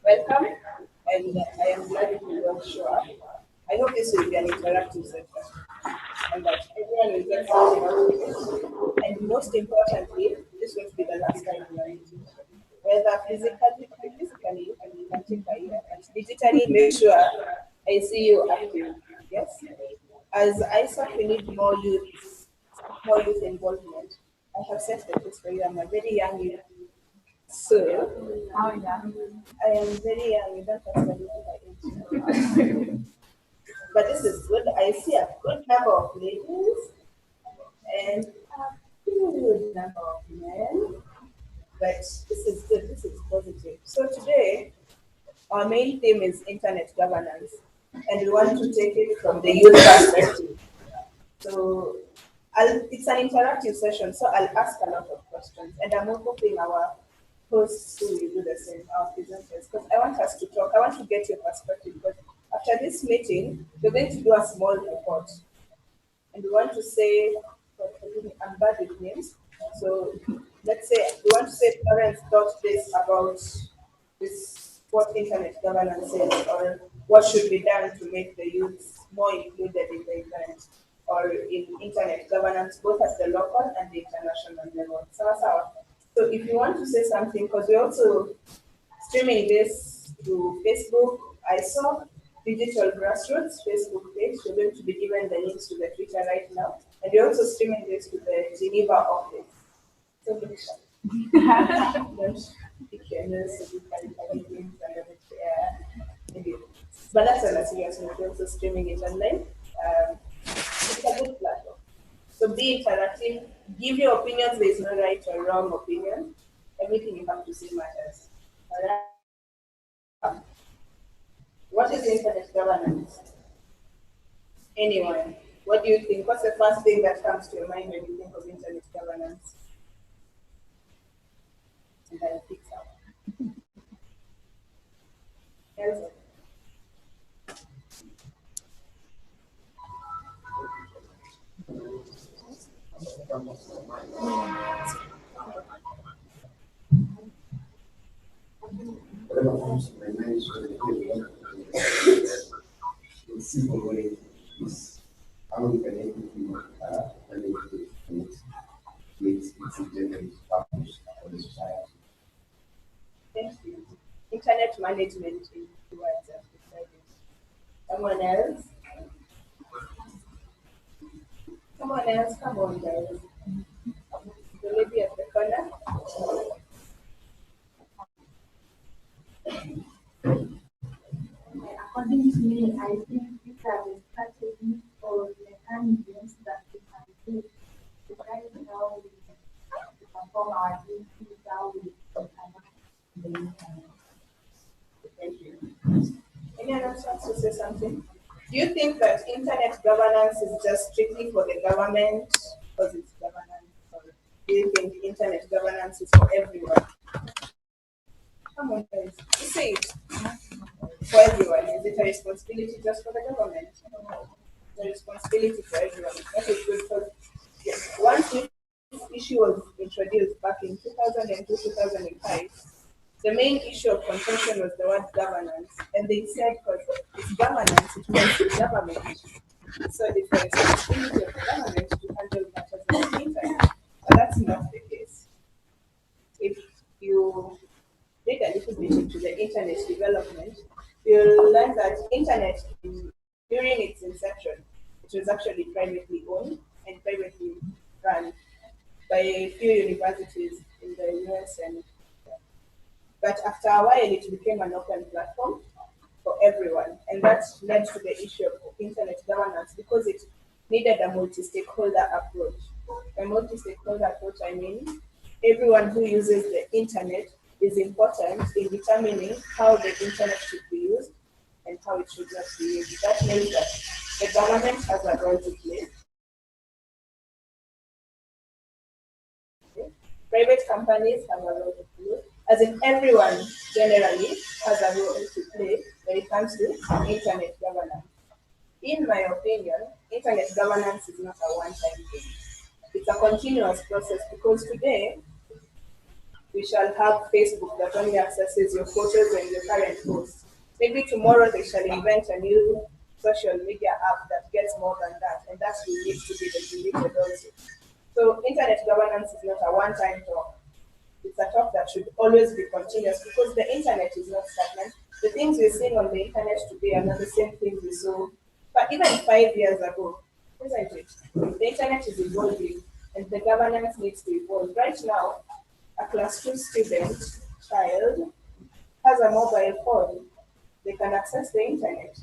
Welcome, and I am glad you will show up. I hope this will be an interactive session and that everyone will get something out of it. And most importantly, this will be the last time we are meeting. Whether physically, and you can take a year, and digitally, make sure I see you active. Yes? As ISAC, we need more youth involvement. I have set the pace for you. I'm a very young youth. So, I am very young. You don't have to look at my age. But this is good. I see a good number of ladies and a good number of men. But this is good. This is positive. So today, our main theme is internet governance, and we want to take it from the youth perspective. So it's an interactive session, so I'll ask a lot of questions, and I'm hoping our hosts who will do the same, our presenters, because I want us to talk. I want to get your perspective, because after this meeting, we're going to do a small report, and we want to say, I'm bad with names, so let's say we want to say parents thought this about this, what internet governance is, or what should be done to make the youth more included in the internet or in internet governance, both at the local and the international level. So if you want to say something, because we're also streaming this to Facebook, I saw Digital Grassroots Facebook page. We're going to be given the links to the Twitter right now. And we're also streaming this to the Geneva office. So look, don't pick your nose so you can things under the air. But that's on a serious note. We're also streaming it online. It's a good platform. So be interactive, give your opinions. There is no right or wrong opinion. Everything you have to say matters. All right. What is internet governance? Anyone? What do you think? What's the first thing that comes to your mind when you think of internet governance? And then it picks up. Elsa? In simple way is how we can ethically manage it with its intended purpose for the society. Thank you. Internet management in two words as described. Someone else? Someone else? Come on, guys. The lady at the corner. According to me, I think these are the strategies or mechanisms that we can use to guide how we perform our duties, how we interact with the internet. Thank you. Anyone else wants to say something? Do you think that internet governance is just strictly for the government because it's governance? Or do you think internet governance is for everyone? Come on, guys. You say it. For everyone. Is it a responsibility just for the government? It's a responsibility for everyone. That is good because once this issue was introduced back in 2002, 2005, the main issue of contention was the word governance. And they said because it's governance, it means the government. So it's the responsibility of the government to handle matters on the internet. But that's not the case. If you dig a little bit into the internet development, you'll learn that internet, during its inception, it was actually privately owned and privately run by a few universities in the US. But after a while, it became an open platform for everyone. And that led to the issue of internet governance because it needed a multi-stakeholder approach. By multi-stakeholder approach, I mean everyone who uses the internet is important in determining how the internet should be used and how it should not be used. That means that the government has a role to play. Private companies have a role to play. As in everyone generally has a role to play when it comes to internet governance. In my opinion, internet governance is not a one-time thing. It's a continuous process because today, we shall have Facebook that only accesses your photos and your current posts. Maybe tomorrow they shall invent a new social media app that gets more than that, and that will need to be regulated also. So internet governance is not a one-time talk. It's a talk that should always be continuous because the internet is not stagnant. The things we're seeing on the internet today are not the same things we saw, but even 5 years ago, isn't it? The internet is evolving and the governance needs to evolve. Right now, a class 2 student child has a mobile phone. They can access the internet.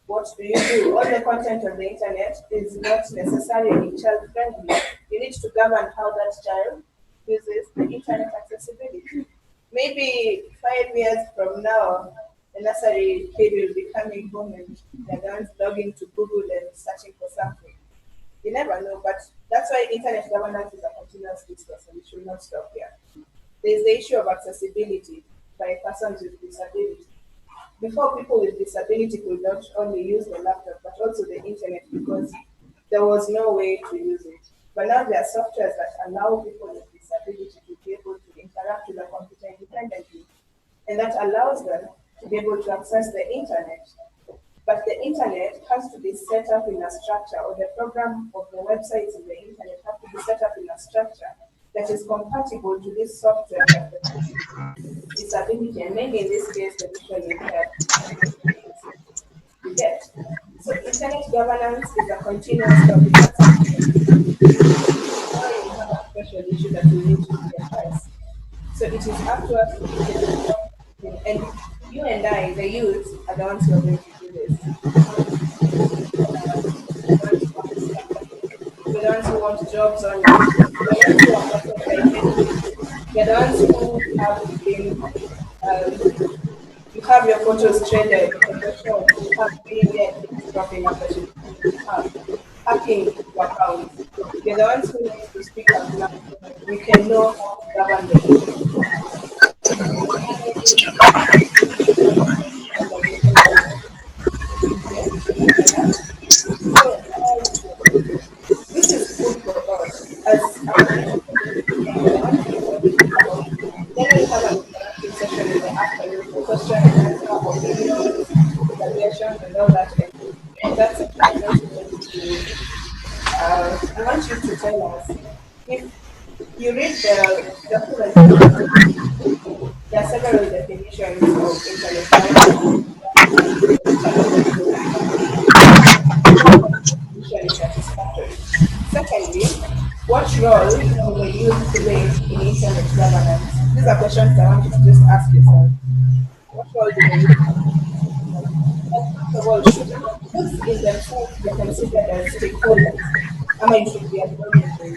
What do you do? All the content on the internet is not necessarily child friendly. You need to govern how that child uses the internet accessibility. Maybe 5 years from now, the nursery kid will be coming home and they're going to log into Google and searching for something. You never know, but that's why internet governance is a continuous discourse and it should not stop here. There's the issue of accessibility by persons with disability. Before, people with disability could not only use the laptop but also the internet because there was no way to use it. But now there are softwares that allow people with disability to be able to interact with the computer independently, and that allows them to be able to access the internet. But the internet has to be set up in a structure, or the program of the websites in the internet have to be set up in a structure that is compatible to this software that the disability, and mainly in this case, the visually impaired you get. So internet governance is a continuous topic. Now you have a special issue that we need to address. So it is up to us to do this. And you and I, the youth, are the ones who are going to do this. We're the ones who want jobs on we're the ones who have been you have your photos traded in the shop, you have been dropping opportunity, hacking your account. You're the ones who need to speak up loud. We can know how to govern the so, this is good for us as then we have an interactive session in the afternoon for question and answer, opinions, evaluations, and all that. And that's it. I want you to tell us if you read the document, there are several definitions of intellectual satisfactory. Secondly, what role will the youth play in internet governance? These are questions I want you to just ask yourself. What role do the youth play? First of all, should youth in themselves be considered as stakeholders? I mean, should be acknowledged as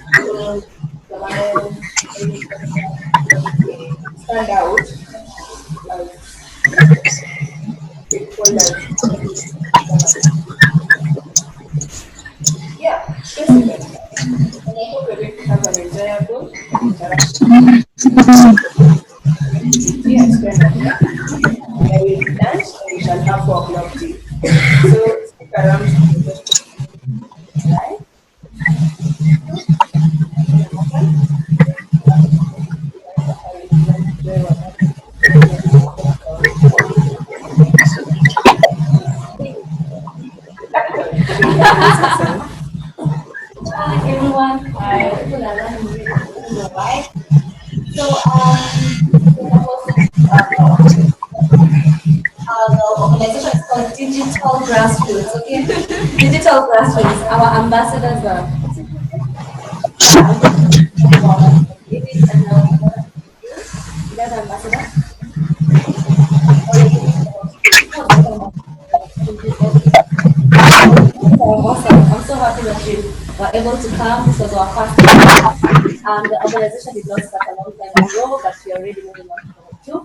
governance, stand out as stakeholders. Yeah, basically. And I hope we're going to have an enjoyable interaction. Yes, and I will lunch and we shall have 4 o'clock tea. So stick around to the question. Right? Hi everyone. Hi. People are running really right. So the organization is called Digital Grassroots. Okay, Digital Grassroots. Our ambassadors are David and the other ambassador. Awesome. I'm so happy that you were able to come. This was our first time. The organization did not start a long time ago, but we are already moving on to two.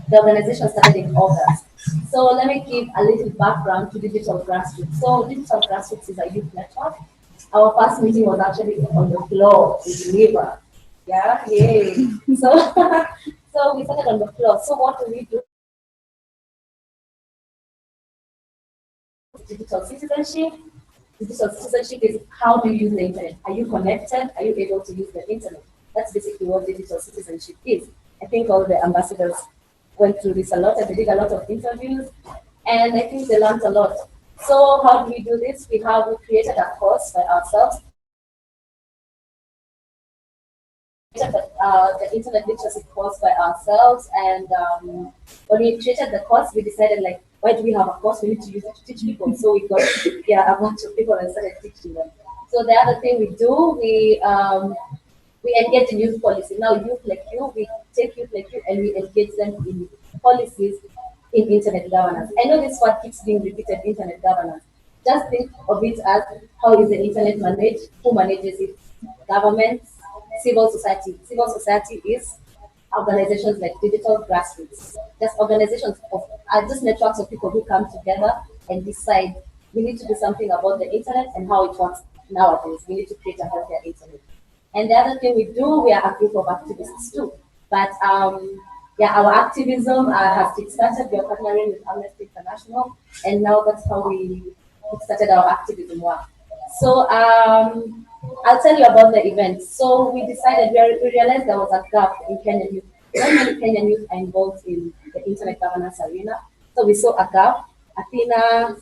The organization started in August. So let me give a little background to Digital Grassroots. So Digital Grassroots is a youth network. Our first meeting was actually on the floor in Geneva. Yeah, yay. So, so we started on the floor. So what do we do? Digital citizenship. Digital citizenship is how do you use the internet? Are you connected? Are you able to use the internet? That's basically what digital citizenship is. I think all the ambassadors went through this a lot and they did a lot of interviews, and I think they learned a lot. So how do we do this? We created a course by ourselves. The internet literacy course by ourselves, and when we created the course, we decided like, why do we have a course? We need to use it to teach people. So we got a bunch of people and started teaching them. So the other thing we do, we engage in youth policy. Now youth like you, we take youth like you and we engage them in policies in internet governance. I know this word keeps being repeated, internet governance. Just think of it as how is the internet managed, who manages it, governments, civil society. Civil society is organizations like digital grassroots. Just organizations are just networks of people who come together and decide we need to do something about the internet and how it works nowadays. We need to create a healthier internet. And the other thing we do, we are a group of activists too. But our activism has kickstarted. We are partnering with Amnesty International, and now that's how we started our activism work. So I'll tell you about the event. So we decided, we realized there was a gap in Kenyan youth. Not many Kenyan youth are involved in the internet governance arena. So we saw a gap. Athena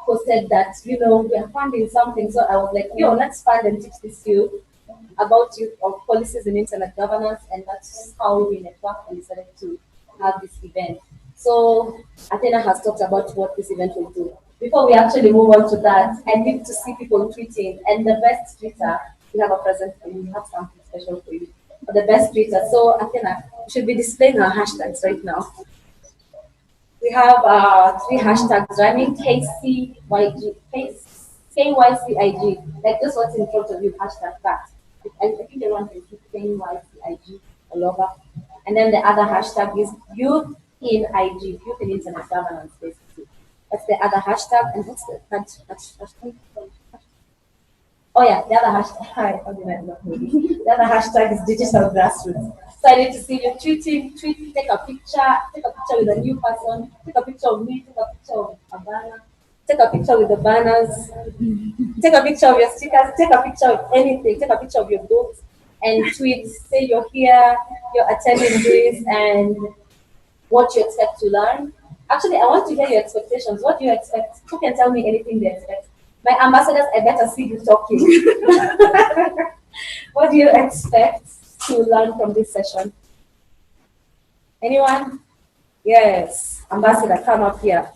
posted that, we are funding something. So I was like, let's fund and teach this youth about youth of policies in internet governance, and that's how we networked and decided to have this event. So Athena has talked about what this event will do. Before we actually move on to that, I need to see people tweeting, and the best tweeter, we have a present for you, we have something special for you. For the best tweeter, so Athena, you should be displaying our hashtags right now. We have 3 hashtags running, KCYG, KYCIG, like this what's in front of you, hashtag that. I think everyone can see KYCIG all over. And then the other hashtag is youth in IG, youth in internet governance, basically. That's the other hashtag. And what's the hashtag? Oh yeah, the other hashtag. Hi, the other hashtag is digital grassroots. So I need to see you tweet, take a picture with a new person, take a picture of me, take a picture of a banner, take a picture with the banners, take a picture of your stickers, take a picture of anything, take a picture of your books, and tweet, say you're here, you're attending this, and what you expect to learn. Actually, I want to hear your expectations. What do you expect? Who can tell me anything they expect? My ambassadors, I better see you talking. What do you expect to learn from this session? Anyone? Yes. Ambassador, come up here.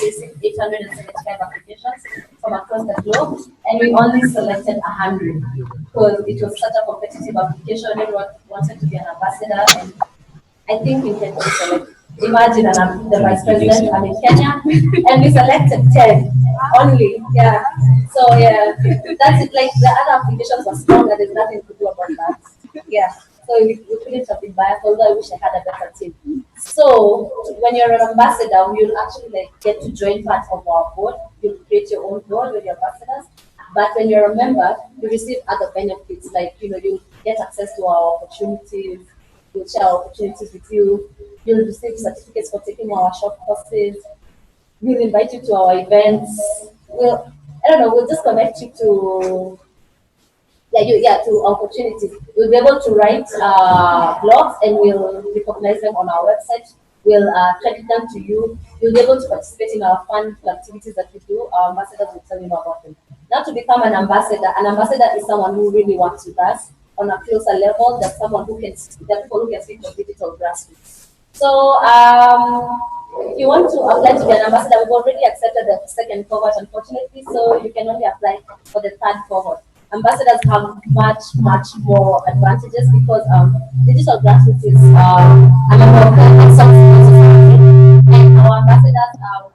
Basic 875 applications from across the globe, and we only selected 100 because it was such a competitive application. Everyone wanted to be an ambassador, and I think we can select. Imagine the vice president, I'm in Kenya, and we selected 10 only. Yeah. So yeah, that's it. Like the other applications were stronger. There's nothing to do about that. Yeah. So we couldn't have been biased, although I wish I had a better team. So when you're an ambassador, you'll actually like get to join part of our board. You'll create your own board with your ambassadors. But when you're a member, you receive other benefits like you get access to our opportunities. We'll share our opportunities with you. You'll receive certificates for taking our short courses. We'll invite you to our events. I don't know, we'll just connect you to to opportunities. We'll be able to write blogs and we'll recognize them on our website. We'll credit them to you. You'll be able to participate in our fun activities that we do. Our ambassadors will tell you more about them. Now, to become an ambassador is someone who really works with us on a closer level. There's someone who can, there are people who can speak for digital grassroots. So, if you want to apply to be an ambassador, we've already accepted the second cohort, unfortunately, so you can only apply for the third cohort. Ambassadors have much more advantages because digital grassroots is a member of the society, and our ambassadors,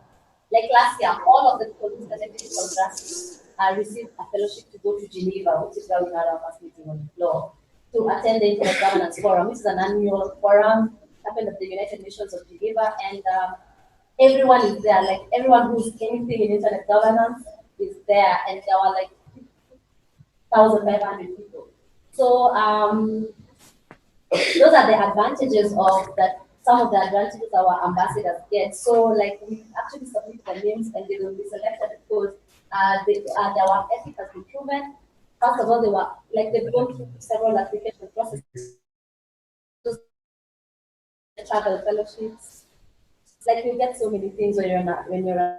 like last year, all of the people who studied digital grassroots received a fellowship to go to Geneva, which is where we had our first meeting on the law, to attend the Internet Governance Forum, which is an annual forum happened at the United Nations of Geneva, and everyone is there. Like everyone who's anything in internet governance is there, and there were like 1,500 people. So those are the advantages of that. Some of the advantages our ambassadors get. So like we actually submit their names and they will be selected because their work ethic has been proven. First of all, they were like they've gone through several application processes, travel fellowships. Like you get so many things when you're not when you're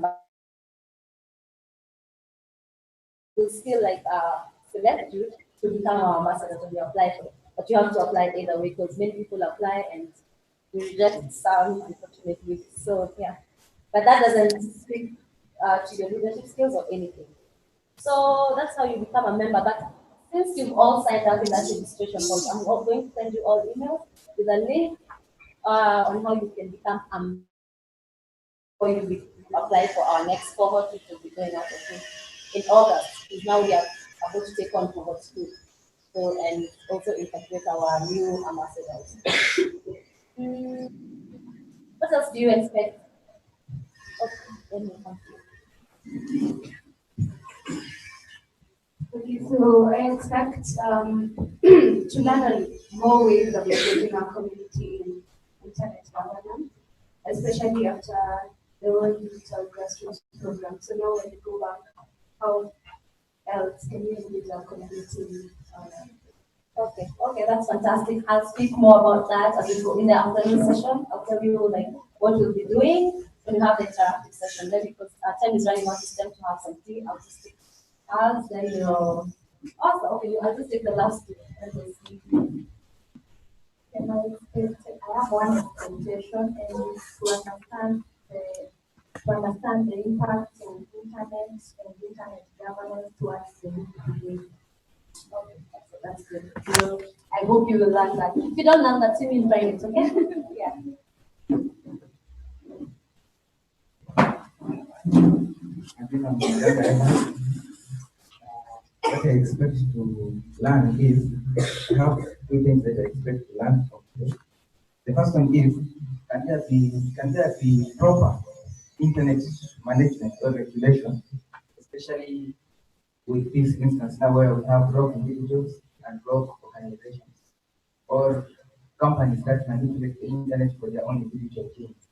will still like select you to become our ambassador when you apply for it. But you have to apply either way because many people apply and we reject some unfortunately. So yeah. But that doesn't speak to your leadership skills or anything. So that's how you become a member. But since you've all signed up in that registration form, I'm going to send you all emails with a link on how you can become a member before you apply for our next cohort, which will be going out in August. Because now we are about to take on cohort 2. So, and also integrate our new ambassadors. Mm, what else do you expect? Okay, let me come Okay, so I expect to learn more ways of engaging our community in internet governance, especially after the World Digital Grassroots program. So now when we go back, how else can we engage our community? Okay, that's fantastic. I'll speak more about that as we go in the afternoon session. I'll tell you like what we'll be doing when we have the interactive session there because our time is running out. It's time to have some tea. I'll just take as then you'll also okay, I'll just take the last two. And we'll see. And I have one expectation and to understand the impact of internet and internet governance towards the youth. Okay, that's good. So I hope you will learn that. If you don't learn that, see me in private, okay? Yeah. What I expect to learn is I have two things that I expect to learn from today. The first one is can there be proper internet management or regulation, especially with this instance now where we have rogue individuals and rogue organizations or companies that manipulate the internet for their own individual gains.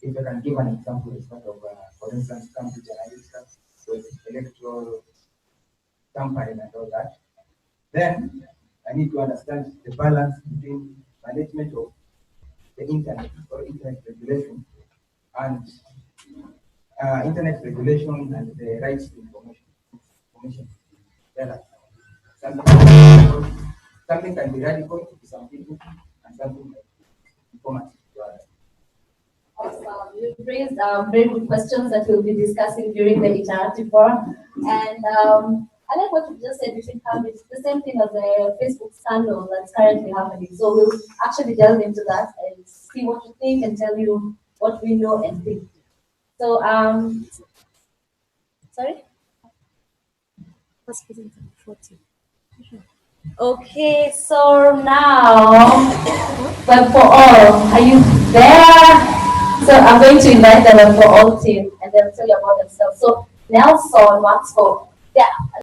If I can give an example, it's sort of, for instance, Cambridge Analytica with electoral tampering and all that, then I need to understand the balance between management of the internet or internet regulation and internet regulation and the rights to information. Yeah, something can be radical to some people and something like informative to others. Awesome. You've raised very good questions that we'll be discussing during the interactive forum. And I like what you just said, between Cambridge. It's the same thing as the Facebook scandal that's currently happening. So we'll actually delve into that and see what you think and tell you what we know and think. So, sorry? Okay, so now, Web for All, are you there? So I'm going to invite the Web for All team and they'll tell you about themselves. So Nelson Maxwell, yeah,